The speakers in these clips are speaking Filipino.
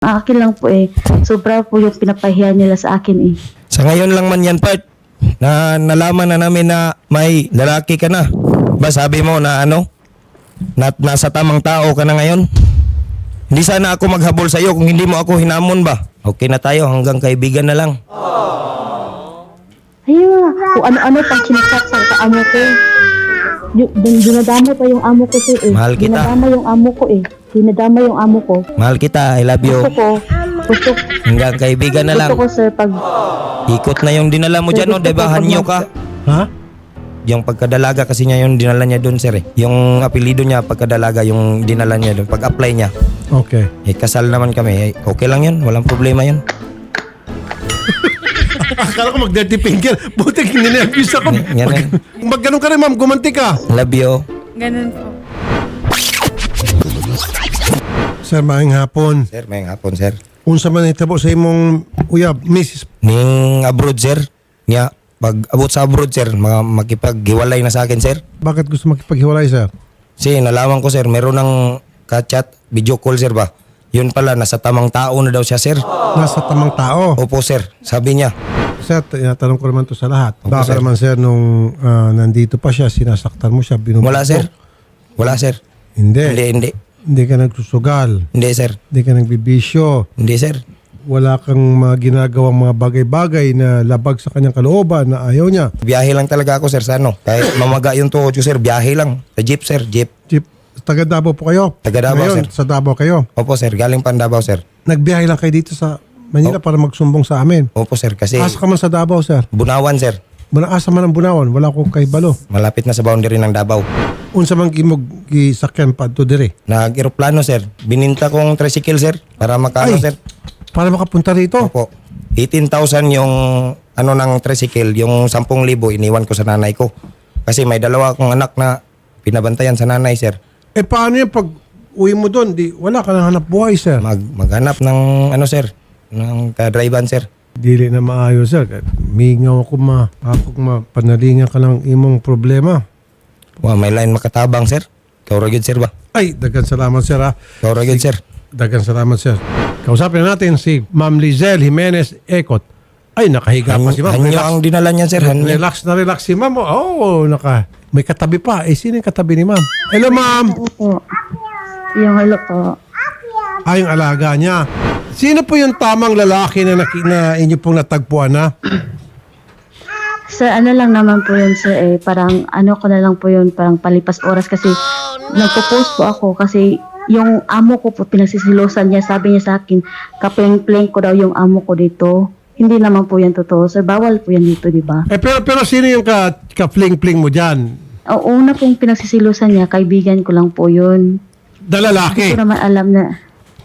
Akin lang po eh. Sobra po yung pinapahiya nila sa akin eh. Sa ngayon lang man yan, part, na nalaman na namin na may lalaki ka na. Ba sabi mo na nasa tamang tao ka na ngayon? Hindi sana ako maghabol sa iyo kung hindi mo ako hinamon ba? Okay na tayo, hanggang kaibigan na lang. Ayun, kung ano-ano pang sinasat sa amo ko. Dinadama pa yung amo ko sir eh. Mahal kita. Dinadama yung amo ko eh. Dinadama yung amo ko. Mahal kita, I love you. Gusto Hanggang kaibigan na lang. ko sir pag Ikot na yung dinala mo dyan, no? Diba, hanyo ka? Ha? Yung pagkadalaga kasi niya yung dinala niya doon, sir. Yung apelido niya, pagkadalaga, yung dinala niya doon. Pag-apply niya. Okay. Kasal naman kami. Okay lang yun. Walang problema yun. Akala ko mag-dirty finger. Buti kininervous ako. Yan eh. Mag-ganun ka rin, ma'am. Gumanti ka. Love you. Ganun po. Sir, maayong hapon. Sir, may hapon, sir. Unsa man itabo sa imong uyab, Mrs. Ning abroad, sir. Niya, pag abot sa abroad, sir, makipaghiwalay na sa akin, sir. Bakit gusto makipaghiwalay, sir? Kasi nalaman ko, sir, meron ng ka-chat, video call, sir ba? Yun pala, nasa tamang tao na daw siya, sir. Nasa tamang tao. Opo, sir. Sabi niya. Sir, tinatanong ko naman to sa lahat. Opo, Baka sir. naman, sir, nung nandito pa siya, sinasaktan mo siya, binubugbog. Wala, sir. Wala, sir. Hindi. Hindi. Hindi ka nagsusugal. Hindi, sir. Hindi ka nagbibisyo. Hindi, sir. Wala kang mga ginagawang mga bagay-bagay na labag sa kanyang kalooban na ayaw niya. Biyahe lang talaga ako, sir, sa ano. Kahit mamaga yung tuhod ko, sir, biyahe lang. Sa jeep, sir, jeep. Chief, taga Davao po kayo? Taga Davao, Ngayon, sir. sa Davao kayo. Opo, sir. Galing pa Davao, sir. Nagbiyahe lang kayo dito sa Manila para magsumbong sa amin. Opo, sir. Kasi Asa ka man sa Davao, sir? Bunawan, sir. Asa man ang Bunawan, wala ko kay Balo. Malapit na sa boundary ng Davao. Unsa man gimog gisakyan pa to dire? Nag-aeroplano, sir. Bininta kong tricycle, sir. Para makano, Ay. sir. Para makapunta rito. Opo. 18,000 yung ng tricycle. Yung 10,000 iniwan ko sa nanay ko. Kasi may dalawa akong anak na pinabantayan sa nanay, sir. Eh paano yan pag uwi mo doon? Wala ka nang hanap buhay, sir. Maghanap ng sir. Ng ka-drivean, sir. Dili na maayos, sir. Mingaw ako panalingan ka ng imong problema. Wow, may line makatabang, sir. Kauragid, sir ba? Ay, dagan salamat, sir, ha? Kauragid, sir. Dagan salamat, sir. Kausapin natin si Ma'am Lizelle Jimenez Ecot. Ay, nakahiga pa si Ma'am. Hanyo Relax, ang dinala niya, sir. Hanyo. relax si Ma'am. Oh, may katabi pa. Eh, sino yung katabi ni Ma'am? Hello, Ma'am. po. Yung hello po. Ay, yung alaga niya. Sino po yung tamang lalaki na inyo pong natagpuan na? Sir, ano lang naman po yun sir eh. Parang ano ko na lang po yun. Parang palipas oras kasi nagpo-post po ako kasi yung amo ko po pinagsisilosan niya. Sabi niya sa akin, kapleng-pleng ko daw yung amo ko dito. Hindi naman po yan totoo. Sir, bawal po yan dito, di ba? Eh, pero sino yung ka-fling-fling mo dyan? Ang una pong pinagsisilosan niya, kaibigan ko lang po yun. Hindi Dalalaki. ko naman alam na,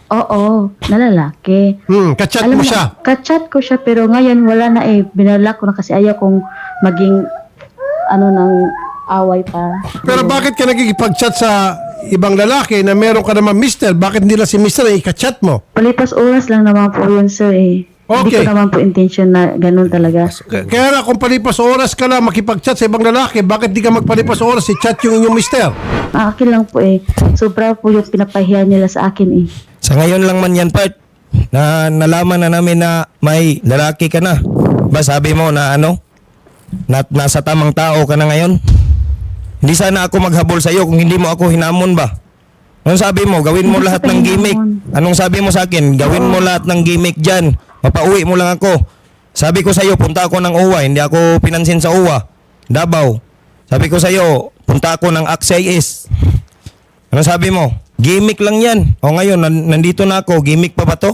oo, na lalaki. Kachat Alam mo mo, siya. Kachat ko siya pero ngayon wala na eh. Binalak ko na kasi ayaw kong maging ng away pa. Pero bakit ka nagkikipag-chat sa ibang lalaki na meron ka naman mister? Bakit hindi lang si mister ay ikachat mo? Palipas oras lang naman po yun sir eh. Hindi Okay. ko naman po intention na ganun talaga. Kaya nga kung palipas oras ka lang makipag-chat sa ibang lalaki, bakit di ka magpalipas oras i-chat yung inyong mister? Akin lang po eh. Sobra po yung pinapahiya nila sa akin eh. Sa ngayon lang man yan, part, na nalaman na namin na may lalaki ka na. Ba sabi mo na nasa tamang tao ka na ngayon? Hindi sana ako maghabol sa iyo kung hindi mo ako hinamon ba? Anong sabi mo? Gawin mo Hindi lahat kita ng gimmick. hinamon. Anong sabi mo sa akin? Gawin mo lahat ng gimmick dyan. Mapauwi mo lang ako. Sabi ko sa iyo, punta ako ng UWA. Hindi ako pinansin sa UWA. Davao. Sabi ko sa iyo, punta ako ng AXIS. Anong sabi mo? Gimmick lang yan. O ngayon, nandito na ako. Gimmick pa ba to?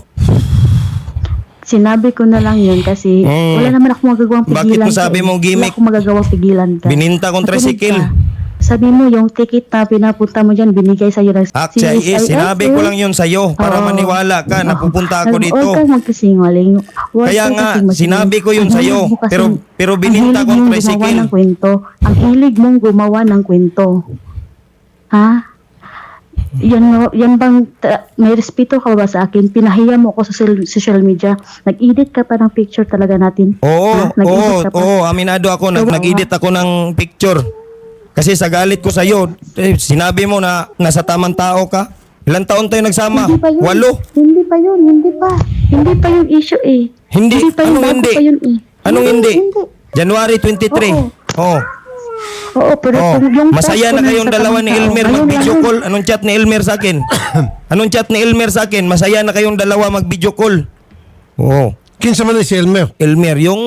Sinabi ko na lang yun kasi wala naman ako magagawang pigilan. Bakit mo ka sabi eh. mong gimmick? Wala akong magagawang pigilan ka. Bininta kong Nakinig tricycle. ka. Sabi mo, yung ticket na pinapunta mo dyan, binigay sa'yo ng AXIS, sinabi ko lang yun sa'yo para Oo. maniwala ka na pupunta ako dito. Huwag kang magkasingaling. Kaya nga, sinabi ko yun sa'yo. Pero bininta kong tricycle. Ang hilig mong gumawa ng kwento. Ha? Yan bang may respeto ka ba sa akin? Pinahiya mo ako sa social media. Nag-edit ka pa ng picture talaga natin. Oo, Ha? Nag-edit ka pa. aminado ako. Ikaw ba? Nag-edit ako ng picture. Kasi sa galit ko sa'yo, sinabi mo na nasa tamang tao ka. Ilang taon tayo nagsama? Hindi pa yun. 8? Hindi pa yun. Hindi pa yung issue eh. Hindi. pa yung Anong bago hindi? pa yun eh. Anong hindi? Hindi. January 23. Oh. Oo, pero Oh. kung yung Masaya post na ko kayong sa dalawa tamang ni tao, Elmer ngayon mag-video lang call. Anong chat ni Elmer sa akin? Anong chat ni Elmer sa akin? Masaya na kayong dalawa mag-video call. Oo. Kinsa man si Elmer? Elmer, yung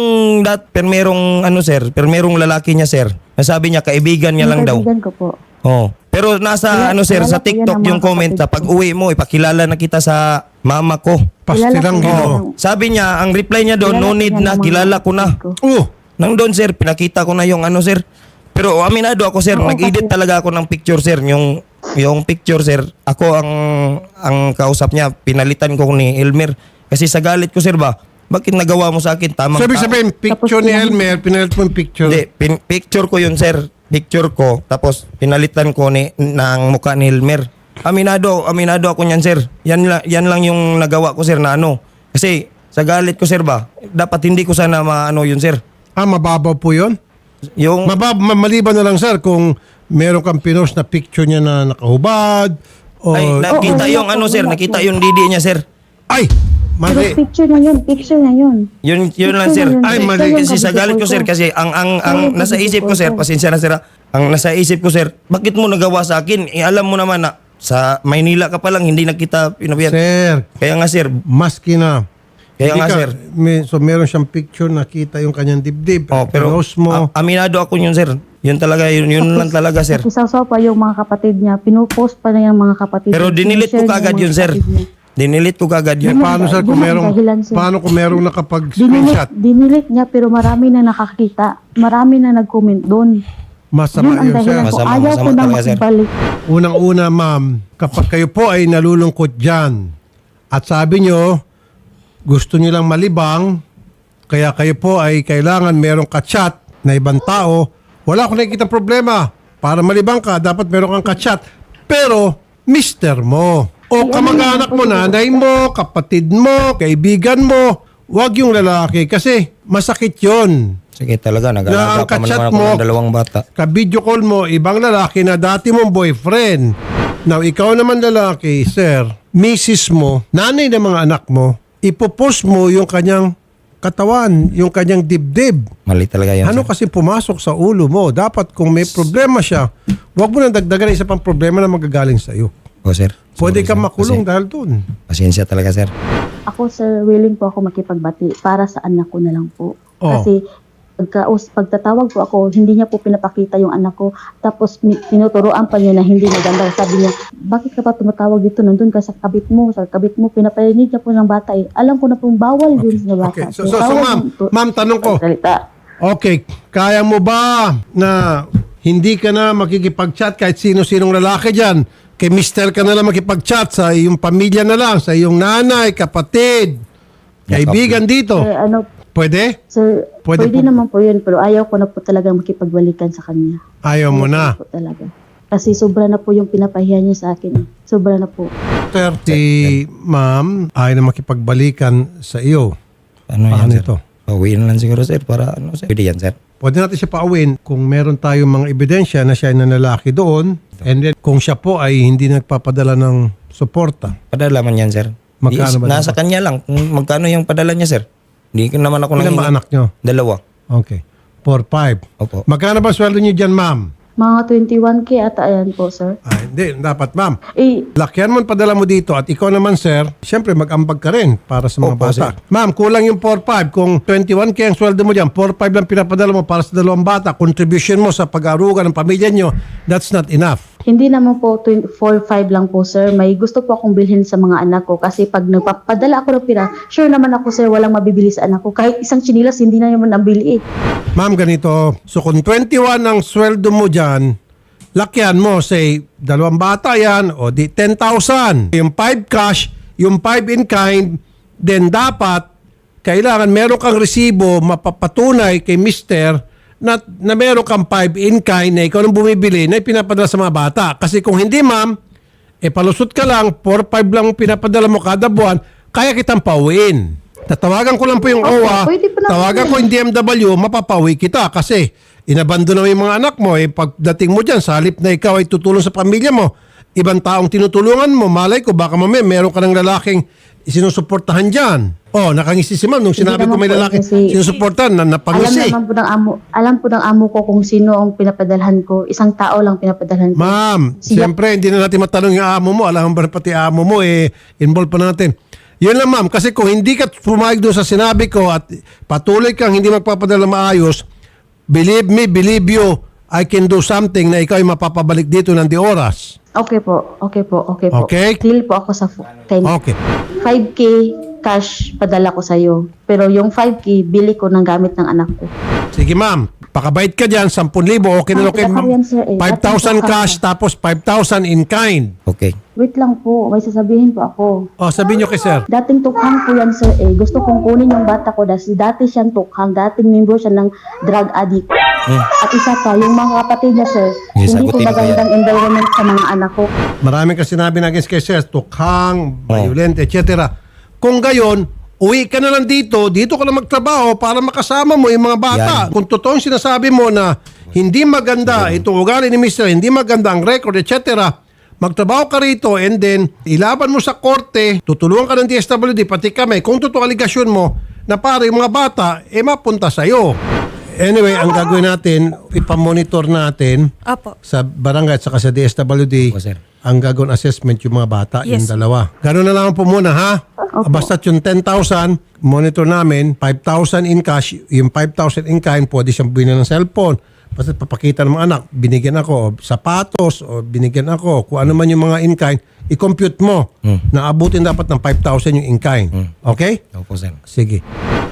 permerong ano sir, permerong lalaki niya sir. Nasabi niya kaibigan niya Yung lang daw. kaibigan ko po. Oh. Pero nasa Kilala- ano sir sa kilala ko yan TikTok ng yung mga comment na kapatid pag uwi mo ipakilala na kita sa mama ko. Pastilang Kilala ko Ginoo. yan. Sabi niya, ang reply niya doon, Kilala no ko need yan na, ng mga kilala ko na. kapatid ko. Oh, Nang doon sir, pinakita ko na yung ano sir. Pero aminado ako sir, Oo, nag-edit kasi- talaga ako ng picture sir. Yung picture sir, ako ang kausap niya, pinalitan ko ni Elmer. Kasi sa galit ko sir ba, bakit nagawa mo sa akin? Tamang so ibig sabihin, picture Tapos ni yan. Elmer, pinalit mo yung picture. Hindi, picture ko yun sir. Picture ko, tapos pinalitan ko ng mukha ni Elmer. Aminado ako niyan sir. Yan lang yung nagawa ko sir na ano. Kasi sa galit ko sir ba, dapat hindi ko sana maano yun sir. Mababaw po yun? Yung Maliban na lang sir kung meron kang pinost na picture niya na nakahubad o ay nakita Oo, yung wala ano po, sir, wala nakita po. yung didi niya sir. ay Pero mali. picture na yun. Yun lang sir. Picture na yun. Ay, Ito mali. yung Kasi sa galit ko kabidyo sir kasi ang nasa isip ko sir, pasensya na sir. Ang nasa isip ko sir, bakit mo nagawa sa akin? Alam mo naman na sa Maynila ka pa lang hindi na kita pinabiyan. Sir, Kaya nga sir, maski na. Kaya Hindi nga, sir. So meron siyang picture, nakita yung kanyang dibdib. oh, pero pinost mo. aminado ako yun sir. Yun talaga, yun lang talaga sir. Isasaw pa yung mga kapatid niya. Pinupost pa na yung mga kapatid Pero niya. dinilit ko Sinishare kagad niya yun yung sir. kapatid niya. Dinilit ko kagad yun. Paano sir kung Yun ang merong, dahilan, sir. paano kung merong nakapag-screenshot? Dinilit niya pero marami na nakakita. Marami na nag-comment doon. Masama Yun ang yun sir. dahilan ko. Masama, Ayaw ko masama na talaga, sir. makibalik. Unang-una ma'am, kapag kayo po ay nalulungkot dyan at sabi nyo, gusto nyo lang malibang, kaya kayo po ay kailangan merong kachat na ibang tao, wala akong nakikita problema. Para malibang ka, dapat meron kang kachat. Pero, mister mo, o kamag-anak mo, nanay mo, kapatid mo, kaibigan mo, wag yung lalaki kasi masakit yon. Sige talaga, Na ang nag-alaga pa man kachat naman ako mo, ng dalawang bata. ka-video call mo, ibang lalaki na dati mong boyfriend. Now, ikaw naman lalaki, sir, misis mo, nanay ng mga anak mo, ipopost mo yung kanyang katawan, yung kanyang dibdib. Mali talaga yun Ano sir. kasi pumasok sa ulo mo? Dapat kung may problema siya, huwag mo nang dagdagan ng isa pang problema na magagaling sa iyo. O sir. Pwede Sorry, kang sir. makulong dahil doon. Pasensya talaga sir. Ako sir, willing po ako makipagbati para sa anak ko na lang po. Oh. Kasi pagtatawag po ako, hindi niya po pinapakita yung anak ko. Tapos tinuturoan pa niya na hindi maganda. Sabi niya, bakit ka pa tumatawag dito? Nandun ka sa kabit mo. Sa kabit mo, pinaparinig niya po ng bata eh. Alam ko na pong bawal yun sa bata. Okay. So, Bawal ma'am, tanong ko. Salita. Okay, kaya mo ba na hindi ka na makikipag-chat kahit sino-sinong lalaki dyan? Kay mister ka na lang makipag-chat sa iyong pamilya na lang, sa iyong nanay, kapatid, kaibigan dito. Ano, Pwede? sir, Pwede pwede po. naman po yun, pero ayaw ko na po talaga makipagbalikan sa kanya. Ayaw mo na. Po talaga. Kasi sobra na po yung pinapahiya niya sa akin. Sobra na po. Sir, si ma'am ay na makipagbalikan sa iyo. Ano Paano yan sir? ito? Pauwiin lang siguro sir para ano sir. Pwede yan sir. Pwede natin siya pauwiin kung meron tayong mga ebidensya na siya ay nanlalaki doon, and then kung siya po ay hindi nagpapadala ng suporta. Padala man yan sir. Magkano ba Nasa kanya lang. Kung magkano yung padala niya sir. Hindi ko naman ako Ilan ba nangingi. anak nyo? 2. Okay. 4-5. Opo. Magkano ba sweldo nyo dyan, ma'am? Mga 21K ata ayan po, sir. Hindi, dapat, ma'am. Eh, Lakyan mo ang padala mo dito at ikaw naman, sir, siyempre mag-ambag ka rin para sa mga Opo, bata. sir. Ma'am, kulang yung 4-5. Kung 21K ang sweldo mo dyan, 4-5 lang pinapadala mo para sa dalawang bata, contribution mo sa pag-aaruga ng pamilya nyo, that's not enough. hindi naman po 4-5 lang po, sir. May gusto po akong bilhin sa mga anak ko kasi pag nagpapadala ako ng pira, sure naman ako, sir, walang mabibili sa anak ko. Kahit isang chinilas, hindi na naman nabili eh. Ma'am, ganito. So kung 21 ang sweldo mo dyan, lakyan mo, say, dalawang bata yan, o di 10,000. Yung 5 cash, yung 5 in kind, then dapat, kailangan meron kang resibo mapapatunay kay mister na meron kang 5 in kind na ikaw nang bumibili na pinapadala sa mga bata. Kasi kung hindi, ma'am, palusot ka lang, 4-5 lang pinapadala mo kada buwan, kaya kitang pauwiin. Tatawagan ko lang po yung Okay, OWA, pwede po naman tawagan yun. ko yung DMW, mapapauwi kita kasi inabando na yung mga anak mo. Pagdating mo dyan, sa halip na ikaw ay tutulong sa pamilya mo, ibang taong tinutulungan mo. Malay ko, baka mamaya meron ka ng lalaking sinusuportahan dyan. Oh, nakangisi si ma'am. Nung sinabi ko may naman po, lalaki kasi sinusuportahan, napangisi. Alam po ng amo ko kung sino ang pinapadalhan ko. Isang tao lang pinapadalhan ko. Ma'am, Siya- siyempre hindi na natin matanong yung amo mo. Alam mo ba pati amo mo, involve pa natin. Yun lang ma'am, kasi kung hindi ka pumayag doon sa sinabi ko at patuloy kang hindi magpapadala maayos, believe me, believe you, I can do something na ikaw ay mapapabalik dito ng di oras. Okay po. Okay? Deal po ako sa 10. Okay. 5K cash padala ko sa'yo. Pero yung 5K, bili ko ng gamit ng anak ko. Sige ma'am, pakabait ka dyan, 10,000, okay na okay ma'am. Yan, sir, 5,000 cash tapos 5,000 in kind. Okay. Wait lang po, may sasabihin po ako. O, sabihin nyo kay sir. Dating tukhang po yan, sir. Gusto kong kunin yung bata ko dahil dati siyang tukhang, dating member siya ng drug addict. At isa pa, yung mga kapatid niya, sir, Yes, hindi po sagutin ko magandang environment sa mga anak ko. Maraming kasi sinabi na against kay sir, tukhang, violent, etc. Kung gayon, uwi ka na lang dito ka na magtrabaho para makasama mo yung mga bata. Yan. Kung totoong sinasabi mo na hindi maganda itong ugali ni Mr. hindi maganda ang record, etc., magtrabaho ka rito and then ilaban mo sa korte, tutulungan ka ng DSWD, pati kami, kung totoo aligasyon mo na para yung mga bata, mapunta sa'yo. Anyway, ang gagawin natin, ipamonitor natin Opo. sa barangay at saka sa DSWD Opo, sir. ang gagawin assessment yung mga bata, yung Yes. dalawa. Gano'n na lang po muna, ha? Basta yung 10,000, monitor namin, 5,000 in cash, yung 5,000 in kind, pwede siyang bilhin ng cellphone. Basta papakita ng mga anak, binigyan ako, o sapatos, o binigyan ako, kung ano man yung mga in kind, i-compute mo na abutin dapat ng 5,000 yung in kind. Okay? Opo, sir. Sige.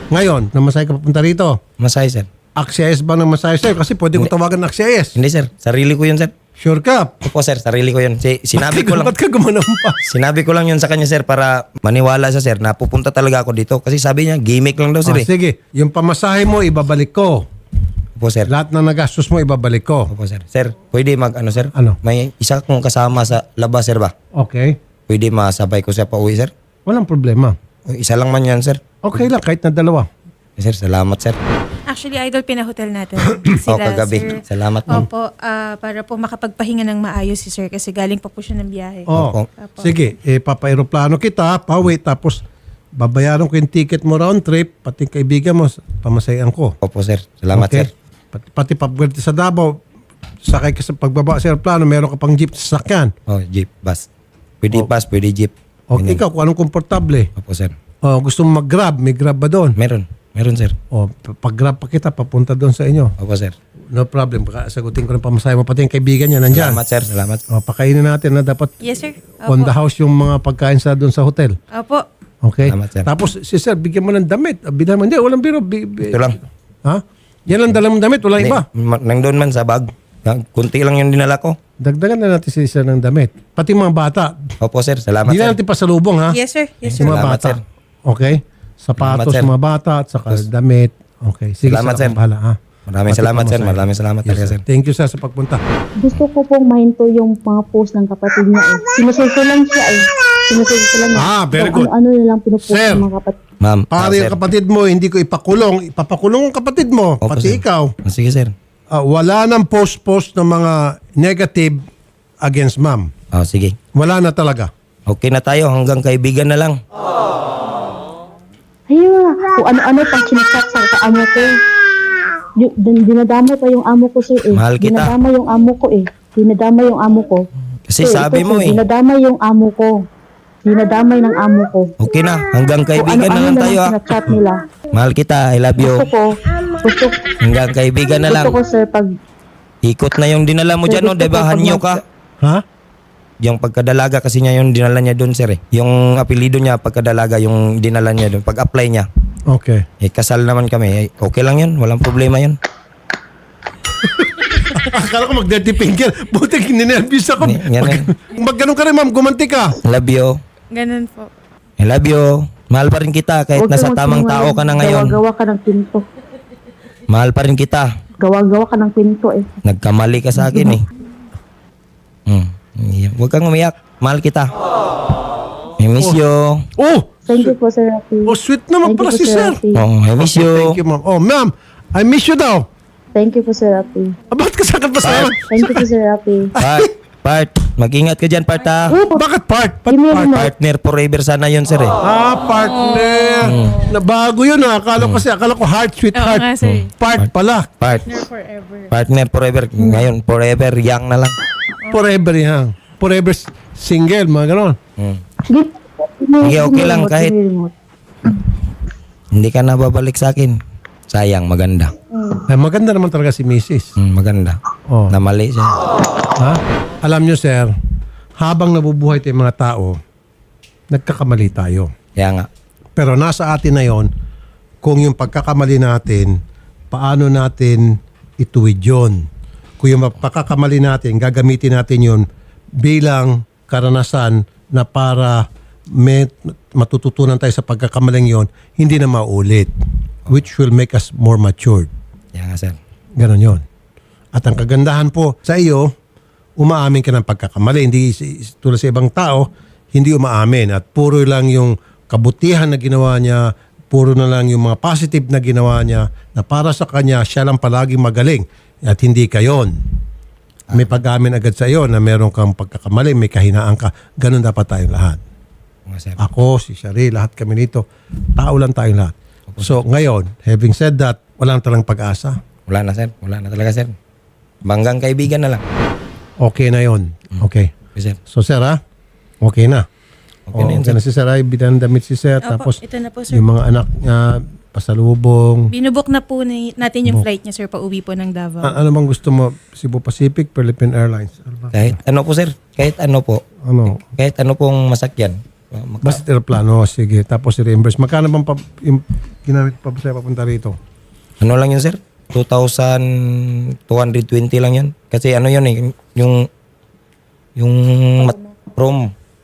Ngayon, namasay ka papunta rito. Masay, sir. AXIS ba ng masaya sa'yo? Kasi pwede ko tawagan ng AXIS. Hindi, sir. Sarili ko yun, sir. Sure ka? Opo, sir. Sarili ko yun. Sinabi ko lang. Ba't ka gumanampas? Sinabi ko lang yun sa kanya, sir, para maniwala siya, sir, na pupunta talaga ako dito. Kasi sabi niya, gimmick lang daw, sir. Oh, sige. Yung pamasahe mo, ibabalik ko. Opo, sir. Lahat na nagastos mo, ibabalik ko. Opo, sir. Sir, pwede sir? Ano? May isa kong kasama sa labas, sir ba? Okay. Pwede masabay ko siya pa uwi, sir? Walang problema. O, isa lang man yan, sir. Okay lang, kahit na dalawa. Sir, salamat, sir. Actually, idol, pinahotel natin O, sila, kagabi. sir. Salamat, ma'am. Opo, para po makapagpahinga ng maayos si sir kasi galing pa po siya ng biyahe. Oh, Opo. sige. Papa-aeroplano kita, pauwi, tapos babayaran ko yung ticket mo round trip, pati kaibigan mo, pamasayan ko. Opo, sir. Salamat, Okay? sir. Pati pagwerte sa Davao, sakay ka sa pagbaba sa aeroplano, meron ka pang jeep sa sakyan. Oh, jeep, bus. Pwede bus, pwede jeep. Okay, ikaw, kung anong komportable. Opo, sir. Oh, gusto mo mag-grab, may grab ba doon? Meron. Meron, sir. Oh, pag-grab pa kita, papunta doon sa inyo. Opo, sir. No problem. Sagutin ko ng pamasahe mo. Pati yung kaibigan niya nandyan. Salamat, sir. Salamat. O, pakainin natin na dapat Yes, sir. on Opo. the house yung mga pagkain sa doon sa hotel. Opo. Okay? Salamat, sir. Tapos, si sir, bigyan mo ng damit. Bigyan mo, hindi, walang biro. Ito lang. Ha? Yan lang dala mong damit, walang iba. Nang doon man sa bag. Kunti lang yung dinala ko. Dagdagan na natin si sir ng damit. Pati mga bata. Opo, sir. Salamat, Hindi na sir. natin pasalubong, ha? Yes, sir. Yes, Yung sir. mga Salamat, bata. sir. Okay? Sapatos, Salamat, sir. mga bata, at saka damit. Okay. Sige, Salamat, sir. Bahala, ha? Maraming Pati salamat, sir. pamasahe. Maraming salamat Yes, talaga, sir. Thank you, sir, sa pagpunta. Gusto ko pong mahinto yung mga post ng kapatid niya. Sinusulsulan siya Sinusulsulan niya. Ah, very Kung good. Ano na lang pinupost Sir. ng mga kapatid. Ma'am. Para sir. yung kapatid mo, hindi ko ipakulong. Ipapakulong ang kapatid mo, Opo, pati sir. ikaw. Sige, sir. Wala nang post-post ng mga negative against ma'am. Oh, sige. Wala na talaga. Okay na tayo. Hanggang kaibigan na lang. Ayun, kung ano-ano pang sinachat sa amo ko. Dinadama pa yung amo ko, sir. Mahal kita. Dinadama yung amo ko, Dinadama yung amo ko. Kasi Sir, sabi ito, mo, sir, Dinadama yung amo ko. Dinadamay ng amo ko. Okay na. Hanggang Kung kaibigan na lang ano-ano tayo, lang ah. sinachat nila. Mahal kita. I love you. Gusto Hanggang kaibigan na lang. ko, sir, pag Ikot na yung dinala mo dyan, no? Gusto ko Diba, pag hanyo ka? Ha? Yung pagkadalaga kasi niya yung dinala niya doon, sir, eh. Yung apelido niya, pagkadalaga, yung dinala niya doon. Pag-apply niya. Okay. Kasal naman kami. Okay lang yun. Walang problema yun. Akala ko mag-dirty finger. Buti ninervous ako. Yan eh. Mag-ganun ka rin, ma'am. Gumanti ka. I love you. Ganun po. I love you. Mahal pa rin kita kahit huwag nasa kang tamang tao magsinungaling. ka na ngayon. Gawa-gawa ka ng pinto. Mahal pa rin kita. Gawa-gawa ka ng pinto, Nagkamali ka sa akin, eh. Huwag kang umiyak. Mahal kita. I miss you. Oh! Thank you po, Sir Rafi. Oh, sweet naman Thank you pala po, si Sir sir. Rafi. Oh, I miss you. Thank you, ma'am. Oh, ma'am. I miss you daw. Thank you po, Sir Rafi. Bakit ka sakit pa sa Thank you po, Sir Rafi. Bye. Part, mag-ingat ka dyan, Part, ha? Bakit part? Ba't Hindi part? mo- Partner forever sana yun, sir, eh. Partner. Nabago yun ha. Akala ko heart, Oo sweetheart. nga, sir. Part pala. Forever. Partner forever. Ngayon, forever young na lang. Forever yan. Forever single, mga ganon. Sige, okay lang, kahit- Hindi ka na babalik sa akin. Sayang, maganda. Ay, maganda naman talaga si Mrs. Maganda. Oh. Na mali siya. Ha? Alam nyo, sir, habang nabubuhay tayong mga tao, nagkakamali tayo. Kaya nga. Pero nasa atin na yon kung yung pagkakamali natin, paano natin ituwid yun. Kung yung pagkakamali natin, gagamitin natin yun bilang karanasan na para may matututunan tayo sa pagkakamaling yon, hindi na maulit. Which will make us more matured. Kaya nga, sir. Ganon yon. At ang kagandahan po sa iyo, umaamin ka ng pagkakamali. Hindi tulad sa ibang tao, hindi umaamin. At puro lang yung kabutihan na ginawa niya, puro na lang yung mga positive na ginawa niya, na para sa kanya, siya lang palaging magaling. At hindi ka yon. May pag-amin agad sa iyo na meron kang pagkakamali, may kahinaan ka. Ganon dapat tayong lahat. Nga, sir. Ako, si Shari, lahat kami nito. Tao lang tayong lahat. So ngayon, having said that, wala na talang pag-asa. Wala na, sir. Wala na talaga, sir. Banggang kaibigan na lang. Okay na yon. Okay. Okay, sir. So sir ha, okay na. Okay na yun, Okay na si sir ay binandamit si sir. Opo, Tapos ito na po, sir. yung mga anak niya, pasalubong. Binubok na po natin yung flight niya, sir, pauwi po ng Davao. Ano bang gusto mo? Cebu Pacific, Philippine Airlines? Ano ba? Kahit ano po, sir. Kahit ano po. Ano? Kahit ano pong masakyan. Basta aeroplano, sige. Tapos i-reimburse. Magkano bang yung ginamit pa sa papunta rito? Ano lang yun, sir? 2,220 lang yun. Kasi ano yun eh, yung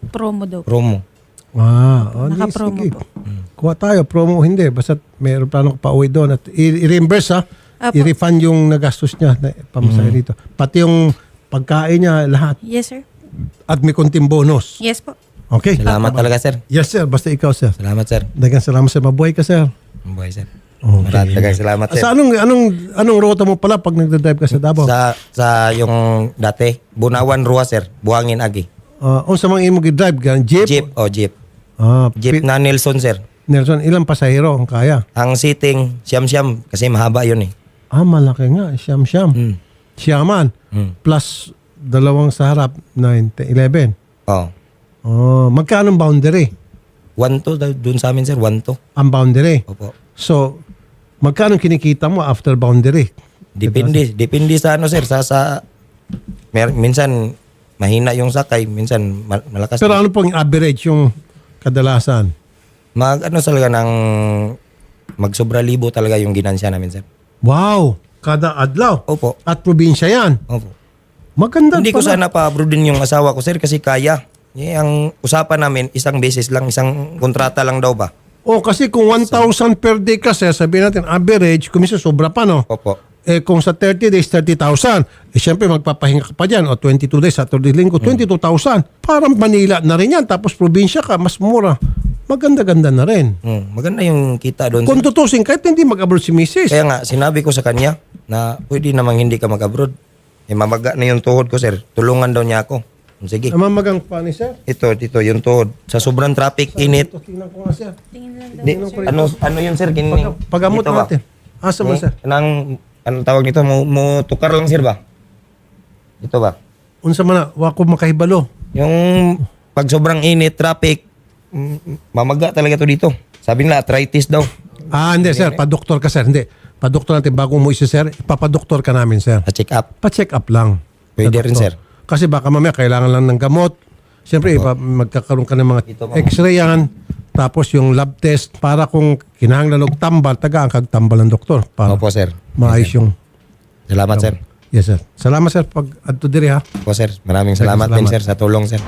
Promo daw. promo. Di, Naka-promo sige. po. Kuha tayo, promo o hindi. Basta may aeroplano ka pa uwi doon. At i-reimburse ha. Apo. I-refund yung nagastos niya na pamasahe dito. Pati yung pagkain niya, lahat. Yes, sir. At may konting bonus. Yes po. Okay? Salamat talaga, sir. Yes, sir. Basta ikaw, sir. Salamat, sir. Dagang salamat sa mabuhay ka, sir. Mabuhay, sir. Okay. Maraming salamat, sir. Sa anong ruta mo pala pag nagdadrive ka sa Davao? Sa yung dati, Bunawan, Rua, sir. Buhangin, Agi. Sa mga imo gidrive ka, jeep? Jeep, jeep. Jeep. Jeep na Nelson, sir. Nelson, ilang pasahero ang kaya? Ang seating, siyam-siyam. Kasi mahaba yun eh. Malaki nga. Siyam-siyam. Siyaman. Plus dalawang sa harap, 9, 11. Oh. Magkano ang boundary? 1-2 dun sa amin, sir. 1-2. Ang boundary. Opo. So, magkano kinikita mo after boundary? Depende sa ano, sir. Minsan, mahina yung sakay. Minsan, malakas. Pero ano pong average yung kadalasan? Ano talaga ng magsobra libo talaga yung ginansya namin, sir. Wow! Kada adlaw. Opo. At probinsya yan. Opo. Maganda Hindi ko pala. sana pa-abroad din yung asawa ko, sir, kasi kaya. Ang usapan namin, isang beses lang, isang kontrata lang daw ba? Kasi kung 1,000 per day ka, sir, sabihin natin average, kung minsan sobra pa, no? Opo. Kung sa 30 days, 30,000. Siyempre, magpapahinga ka pa dyan. O 22 days, Saturday, Linggo, 22,000. Parang Manila na rin yan. Tapos probinsya ka, mas mura. Maganda-ganda na rin. Maganda yung kita doon, Kung sir. tutusin, kahit hindi mag-abroad si Mrs. Kaya nga, sinabi ko sa kanya na pwede namang hindi ka mag-abroad. Mamaga na yung tuhod ko, sir. Tulungan daw niya ako. Sige. Namamagang pa ni sir. Ito, yung tuhod. Sa sobrang traffic, init. Ito, tingnan ko nga, sir. Ano yun, sir? Pagamot Dito ba? natin. Asa mo, sir? Anong tawag nito? Mo tukar lang, sir ba? Ito ba? Unsa man na, wako makahibalo. Yung pag sobrang init, traffic, mamaga talaga to dito. Sabi nila, arthritis daw. Hindi, sir. Pa-doktor ka, sir. Hindi. Pa-doktor natin bago mo isa, sir. Papadoktor ka namin, sir. Sa check up. Pa-check up lang. Pwede Sa rin, doktor. sir. Kasi baka mamaya kailangan lang ng gamot. Siyempre, magkakaroon ka ng mga Ito, ma'am. x-ray yan. Tapos yung lab test para kung kinahanglan og tambal, tagaan kag tambal ng doktor. Para Opo, sir. maayos yung... Salamat, sir. Yes, sir. Salamat, sir. Pag adto diri ha. Opo, sir. Maraming salamat din, sir, sa tulong, sir.